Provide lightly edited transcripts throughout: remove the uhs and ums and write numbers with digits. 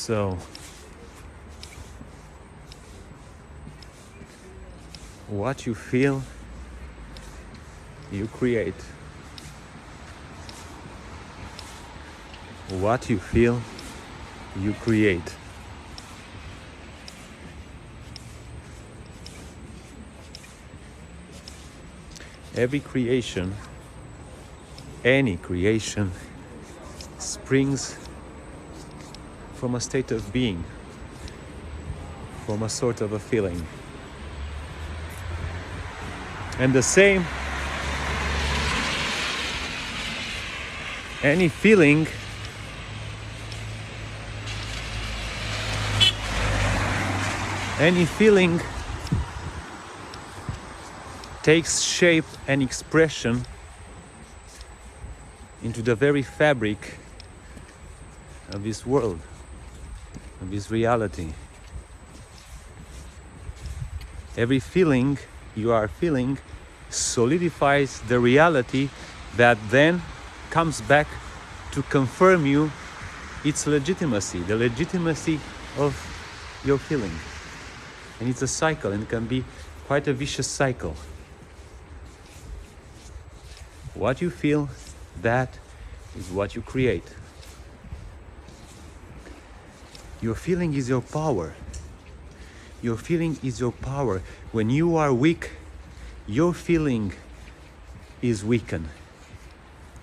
So, what you feel, you create. What you feel, you create. Every creation, any creation, springs from a state of being, from a sort of a feeling. And the same, any feeling takes shape and expression into the very fabric of this world, of this reality. Every feeling you are feeling solidifies the reality that then comes back to confirm you its legitimacy, the legitimacy of your feeling. And it's a cycle, and it can be quite a vicious cycle. What you feel, that is what you create. Your feeling is your power. Your feeling is your power. When you are weak, your feeling is weakened.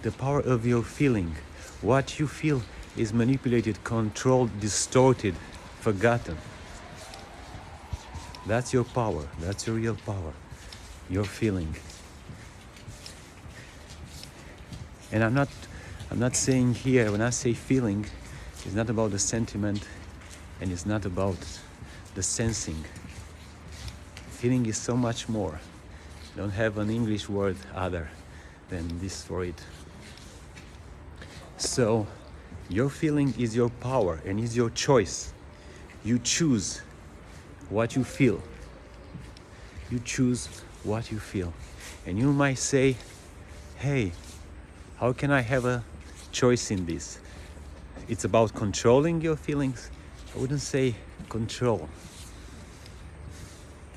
The power of your feeling. What you feel is manipulated, controlled, distorted, forgotten. That's your power. That's your real power. Your feeling. And I'm not saying here, when I say feeling, it's not about the sentiment and it's not about the sensing. Feeling is so much more. I don't have an English word other than this for it. So your feeling is your power and is your choice. You choose what you feel. You choose what you feel. And you might say, hey, how can I have a choice in this? It's about controlling your feelings. I wouldn't say control.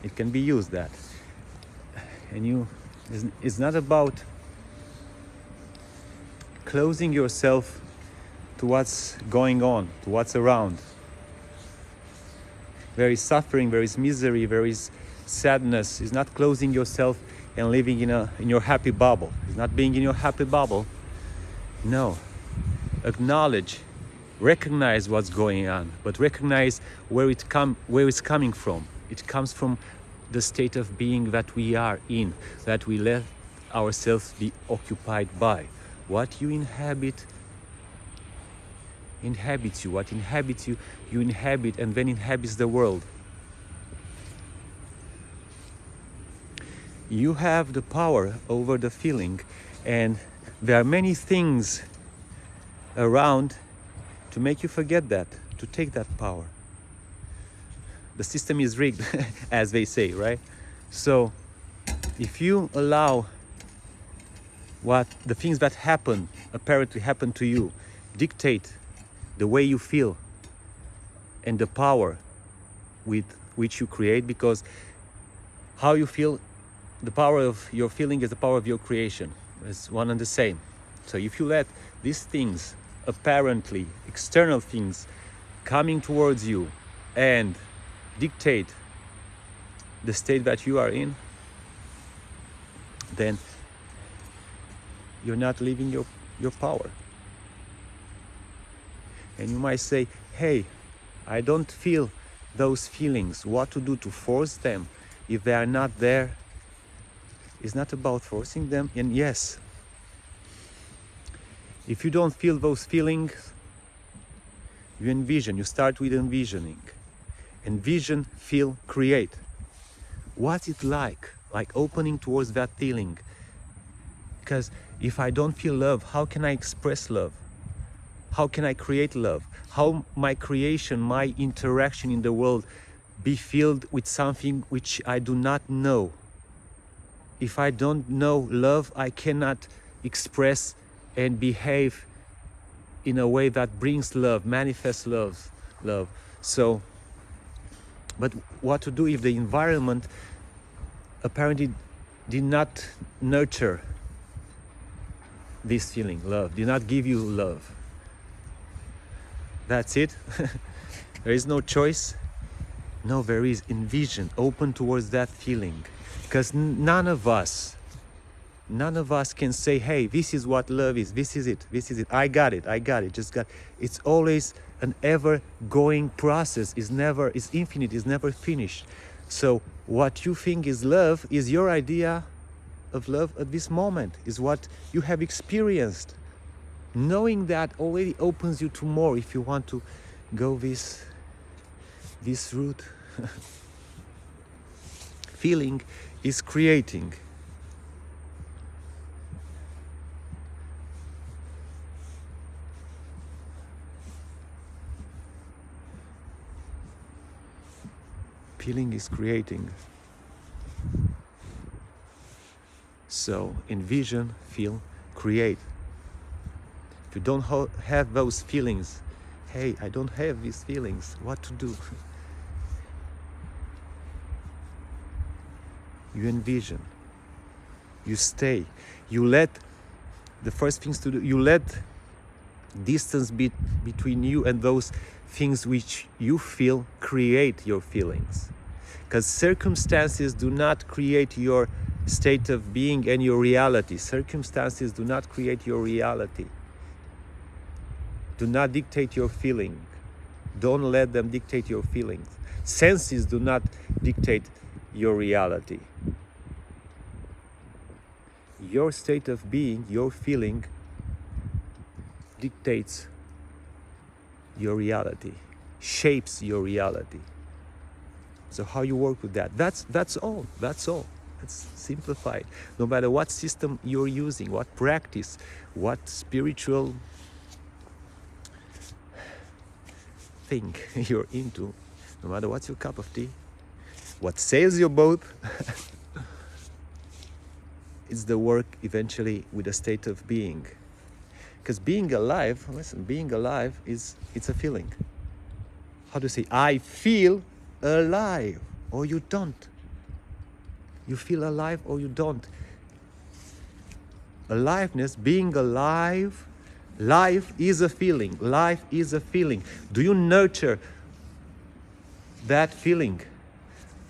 It can be used that. And it's not about closing yourself to what's going on, to what's around. There is suffering, there is misery, there is sadness. It's not closing yourself and living in your happy bubble. It's not being in your happy bubble. No. Acknowledge, recognize what's going on, but recognize where it's coming from. It comes from the state of being that we are in, that we let ourselves be occupied by. What you inhabits you. What inhabits you, you inhabit, and then inhabits the world. You have the power over the feeling, and there are many things around to make you forget that, to take that power. The system is rigged, as they say, right? So if you allow what the things that apparently happen to you, dictate the way you feel and the power with which you create, because how you feel, the power of your feeling is the power of your creation. It's one and the same. So if you let these things, apparently external things, coming towards you and dictate the state that you are in, then you're not living your power. And you might say, hey, I don't feel those feelings. What to do to force them if they are not there? It's not about forcing them. And yes, if you don't feel those feelings, you envision. You start with envisioning. Envision, feel, create. What's it like opening towards that feeling? Because if I don't feel love, how can I express love? How can I create love? How my creation, my interaction in the world be filled with something which I do not know? If I don't know love, I cannot express and behave in a way that brings love, manifests love love. So, but what to do if the environment apparently did not nurture this feeling, love, did not give you love? That's it. There is no choice. No, there is. Envision, open towards that feeling, because none of us can say, hey, this is what love is, this is it, I got it, just got it. It's always an ever going process. It's infinite, it's never finished. So what you think is love is your idea of love at this moment, is what you have experienced. Knowing that already opens you to more if you want to go this route. Feeling is creating. Feeling is creating. So envision, feel, create. If you don't have those feelings, hey, I don't have these feelings, what to do? You envision, you stay, you let the first things to do, you let distance between you and those things which you feel create your feelings. Because circumstances do not create your state of being and your reality. Circumstances do not create your reality. Do not dictate your feeling. Don't let them dictate your feelings. Senses do not dictate your reality. Your state of being, your feeling, dictates your reality, shapes your reality. So how you work with that, that's all. Let's simplify it. No matter what system you're using, what practice, what spiritual thing you're into, no matter what's your cup of tea, what sails your boat, it's the work eventually with a state of being. Because being alive, listen, being alive it's a feeling. How do you say, I feel alive, or you don't? You feel alive or you don't. Aliveness, being alive, life is a feeling. Life is a feeling. Do you nurture that feeling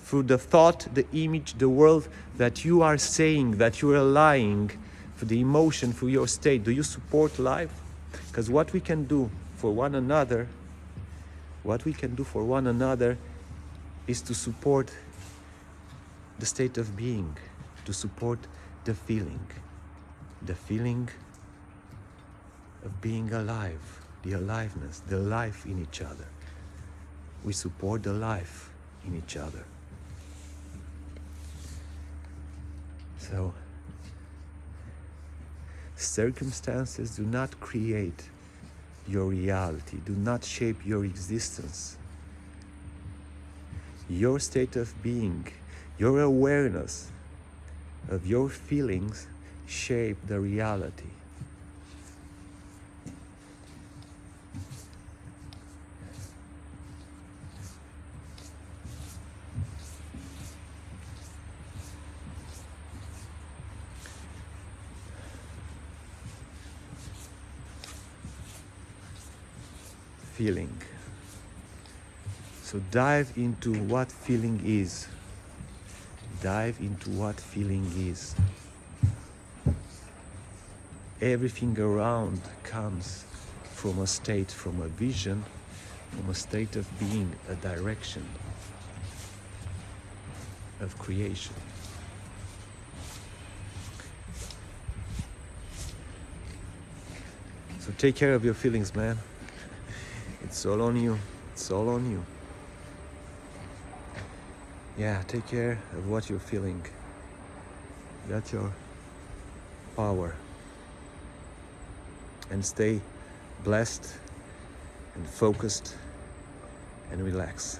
through the thought, the image, the world that you are saying, that you are lying, for the emotion, for your state? Do you support life? Because what we can do for one another, is to support the state of being, to support the feeling of being alive, the aliveness, the life in each other. We support the life in each other. So, circumstances do not create your reality, do not shape your existence. Your state of being, your awareness of your feelings shape the reality. Feeling. So dive into what feeling is. Dive into what feeling is. Everything around comes from a state, from a vision, from a state of being, a direction of creation. So take care of your feelings, man. It's all on you. It's all on you. Yeah, take care of what you're feeling. That's your power. And stay blessed and focused and relax.